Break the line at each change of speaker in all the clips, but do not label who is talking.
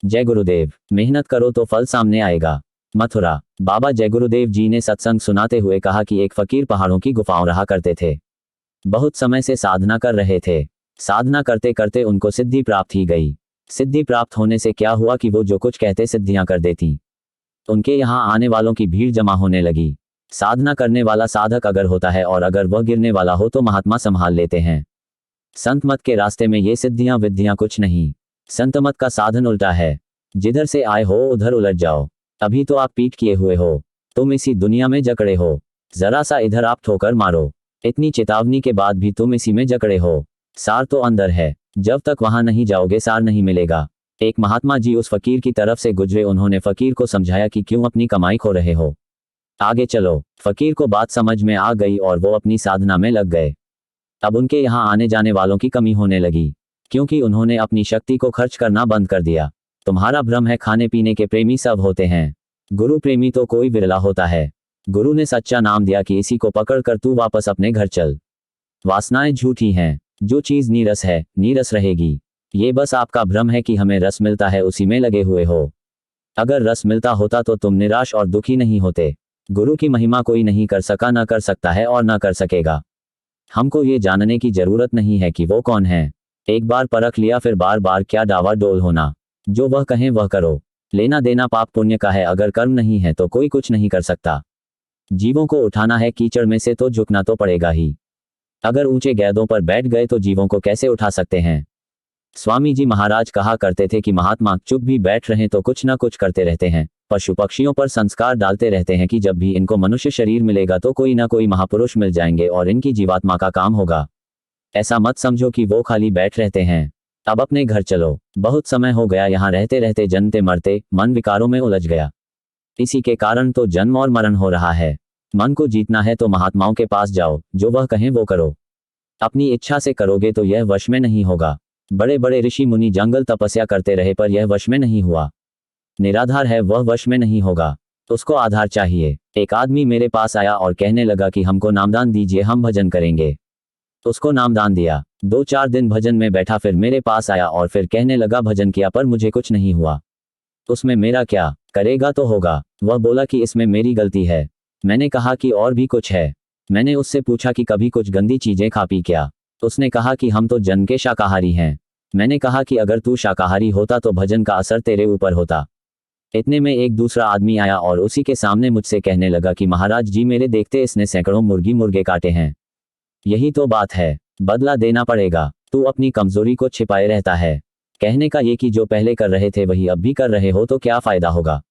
जय गुरुदेव। मेहनत करो तो फल सामने आएगा। मथुरा। बाबा जय गुरुदेव जी ने सत्संग सुनाते हुए कहा कि एक फकीर पहाड़ों की गुफाओं रहा करते थे। बहुत समय से साधना कर रहे थे। साधना करते करते उनको सिद्धि प्राप्त ही गई। सिद्धि प्राप्त होने से क्या हुआ कि वो जो कुछ कहते सिद्धियां कर देती। उनके यहाँ आने वालों की भीड़ जमा होने लगी। साधना करने वाला साधक अगर होता है और अगर वह गिरने वाला हो तो महात्मा संभाल लेते हैं। संत मत के रास्ते में ये सिद्धियां विद्धियां कुछ नहीं। संत मत का साधन उल्टा है। जिधर से आए हो उधर उलट जाओ। अभी तो आप पीठ किए हुए हो, तुम इसी दुनिया में जकड़े हो। जरा सा इधर आप ठोकर मारो। इतनी चेतावनी के बाद भी तुम इसी में जकड़े हो। सार तो अंदर है, जब तक वहां नहीं जाओगे सार नहीं मिलेगा। एक महात्मा जी उस फकीर की तरफ से गुजरे। उन्होंने फकीर को समझाया कि क्यों अपनी कमाई खो रहे हो, आगे चलो। फकीर को बात समझ में आ गई और वो अपनी साधना में लग गए। अब उनके यहाँ आने जाने वालों की कमी होने लगी, क्योंकि उन्होंने अपनी शक्ति को खर्च करना बंद कर दिया। तुम्हारा भ्रम है, खाने पीने के प्रेमी सब होते हैं, गुरु प्रेमी तो कोई विरला होता है। गुरु ने सच्चा नाम दिया कि इसी को पकड़ कर तू वापस अपने घर चल। वासनाएं झूठी हैं, जो चीज नीरस है नीरस रहेगी। ये बस आपका भ्रम है कि हमें रस मिलता है, उसी में लगे हुए हो। अगर रस मिलता होता तो तुम निराश और दुखी नहीं होते। गुरु की महिमा कोई नहीं कर सका, न कर सकता है और न कर सकेगा। हमको ये जानने की जरूरत नहीं है कि वो कौन है। एक बार परख लिया फिर बार बार क्या डावा डोल होना। जो वह कहें वह करो। लेना देना पाप पुण्य का है, अगर कर्म नहीं है तो कोई कुछ नहीं कर सकता। जीवों को उठाना है कीचड़ में से तो झुकना तो पड़ेगा ही। अगर ऊंचे गैदों पर बैठ गए तो जीवों को कैसे उठा सकते हैं। स्वामी जी महाराज कहा करते थे कि महात्मा चुप भी बैठ रहे तो कुछ ना कुछ करते रहते हैं। पशु पक्षियों पर संस्कार डालते रहते हैं कि जब भी इनको मनुष्य शरीर मिलेगा तो कोई ना कोई महापुरुष मिल जाएंगे और इनकी जीवात्मा का काम होगा। ऐसा मत समझो कि वो खाली बैठ रहते हैं। अब अपने घर चलो। बहुत समय हो गया यहाँ रहते रहते जन्मते मरते, मन विकारों में उलझ गया। इसी के कारण तो जन्म और मरण हो रहा है। मन को जीतना है तो महात्माओं के पास जाओ, जो वह कहें वो करो। अपनी इच्छा से करोगे तो यह वश में नहीं होगा। बड़े बड़े ऋषि मुनि जंगल तपस्या करते रहे पर यह वश में नहीं हुआ। निराधार है वह वश में नहीं होगा, उसको आधार चाहिए। एक आदमी मेरे पास आया और कहने लगा कि हमको नामदान दीजिए, हम भजन करेंगे। उसको नामदान दिया। 2-4 दिन भजन में बैठा, फिर मेरे पास आया और फिर कहने लगा भजन किया पर मुझे कुछ नहीं हुआ। उसमें मेरा क्या, करेगा तो होगा। वह बोला कि इसमें मेरी गलती है। मैंने कहा कि और भी कुछ है। मैंने उससे पूछा कि कभी कुछ गंदी चीजें खा पी क्या। उसने कहा कि हम तो जन्म के शाकाहारी हैं। मैंने कहा कि अगर तू शाकाहारी होता तो भजन का असर तेरे ऊपर होता। इतने में एक दूसरा आदमी आया और उसी के सामने मुझसे कहने लगा कि महाराज जी मेरे देखते इसने सैकड़ों मुर्गे काटे हैं। यही तो बात है, बदला देना पड़ेगा। तू अपनी कमजोरी को छिपाए रहता है। कहने का ये कि जो पहले कर रहे थे वही अब भी कर रहे हो तो क्या फायदा होगा।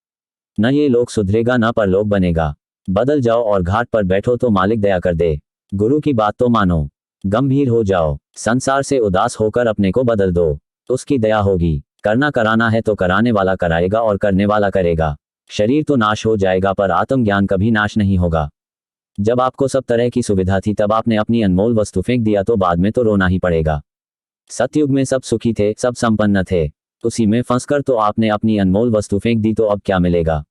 न ये लोग सुधरेगा न परलोक बनेगा। बदल जाओ और घाट पर बैठो तो मालिक दया कर दे। गुरु की बात तो मानो। गंभीर हो जाओ। संसार से उदास होकर अपने को बदल दो, उसकी दया होगी। करना कराना है तो कराने वाला कराएगा और करने वाला करेगा। शरीर तो नाश हो जाएगा पर आत्मज्ञान कभी नाश नहीं होगा। जब आपको सब तरह की सुविधा थी तब आपने अपनी अनमोल वस्तु फेंक दिया तो बाद में तो रोना ही पड़ेगा। सतयुग में सब सुखी थे, सब संपन्न थे। उसी में फंसकर तो आपने अपनी अनमोल वस्तु फेंक दी तो अब क्या मिलेगा।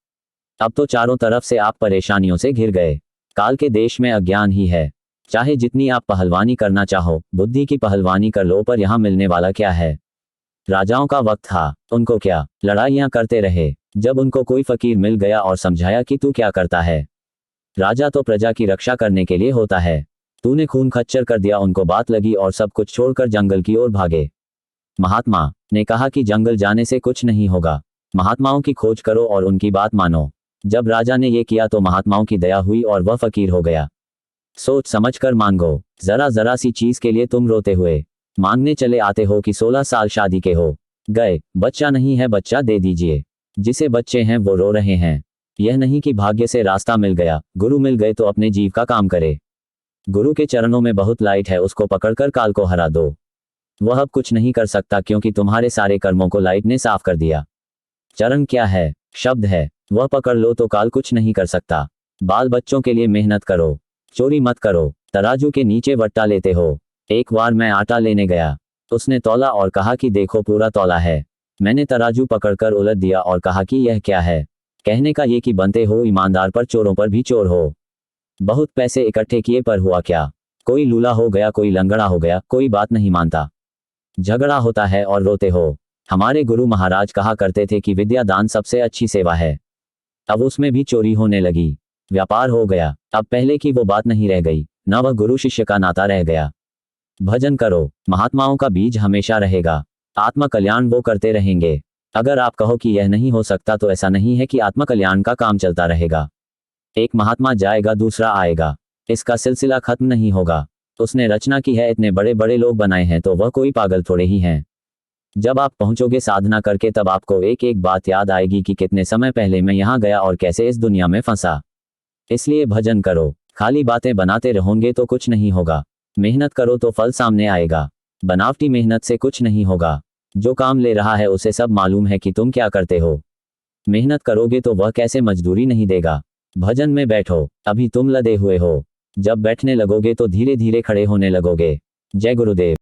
अब तो चारों तरफ से आप परेशानियों से घिर गए। काल के देश में अज्ञान ही है। चाहे जितनी आप पहलवानी करना चाहो, बुद्धि की पहलवानी कर लो, पर यहाँ मिलने वाला क्या है। राजाओं का वक्त था, उनको क्या, लड़ाइयाँ करते रहे। जब उनको कोई फकीर मिल गया और समझाया कि तू क्या करता है, राजा तो प्रजा की रक्षा करने के लिए होता है, तूने खून खच्चर कर दिया। उनको बात लगी और सब कुछ छोड़कर जंगल की ओर भागे। महात्मा ने कहा कि जंगल जाने से कुछ नहीं होगा, महात्माओं की खोज करो और उनकी बात मानो। जब राजा ने ये किया तो महात्माओं की दया हुई और वह फकीर हो गया। सोच समझ कर मांगो। जरा जरा सी चीज के लिए तुम रोते हुए मांगने चले आते हो कि 16 साल शादी के हो गए, बच्चा नहीं है, बच्चा दे दीजिए। जिसे बच्चे हैं वो रो रहे हैं। यह नहीं कि भाग्य से रास्ता मिल गया, गुरु मिल गए तो अपने जीव का काम करे। गुरु के चरणों में बहुत लाइट है, उसको पकड़कर काल को हरा दो। वह अब कुछ नहीं कर सकता क्योंकि तुम्हारे सारे कर्मों को लाइट ने साफ कर दिया। चरण क्या है, शब्द है, वह पकड़ लो तो काल कुछ नहीं कर सकता। बाल बच्चों के लिए मेहनत करो, चोरी मत करो। तराजू के नीचे वट्टा लेते हो। एक बार मैं आटा लेने गया, उसने तौला और कहा कि देखो पूरा तौला है। मैंने तराजू पकड़कर उलट दिया और कहा कि यह क्या है। कहने का ये कि बनते हो ईमानदार पर चोरों पर भी चोर हो। बहुत पैसे इकट्ठे किए पर हुआ क्या, कोई लूला हो गया, कोई लंगड़ा हो गया, कोई बात नहीं मानता। झगड़ा होता है और रोते हो। हमारे गुरु महाराज कहा करते थे कि विद्या दान सबसे अच्छी सेवा है। अब उसमें भी चोरी होने लगी। व्यापार हो गया। अब पहले की वो बात नहीं रह गई, न वह गुरु शिष्य का नाता रह गया। भजन करो, महात्माओं का बीज हमेशा रहेगा। आत्म कल्याण वो करते रहेंगे। अगर आप कहो कि यह नहीं हो सकता तो ऐसा नहीं है कि आत्म कल्याण का काम चलता रहेगा। एक महात्मा जाएगा, दूसरा आएगा, इसका सिलसिला खत्म नहीं होगा। उसने रचना की है, इतने बड़े बड़े लोग बनाए हैं, तो वह कोई पागल थोड़े ही हैं। जब आप पहुंचोगे साधना करके, तब आपको एक एक बात याद आएगी कि कितने समय पहले मैं यहाँ गया और कैसे इस दुनिया में फंसा। इसलिए भजन करो। खाली बातें बनाते रहोगे तो कुछ नहीं होगा। मेहनत करो तो फल सामने आएगा। बनावटी मेहनत से कुछ नहीं होगा। जो काम ले रहा है उसे सब मालूम है कि तुम क्या करते हो। मेहनत करोगे तो वह कैसे मजदूरी नहीं देगा। भजन में बैठो, अभी तुम लदे हुए हो। जब बैठने लगोगे तो धीरे धीरे खड़े होने लगोगे। जय गुरुदेव।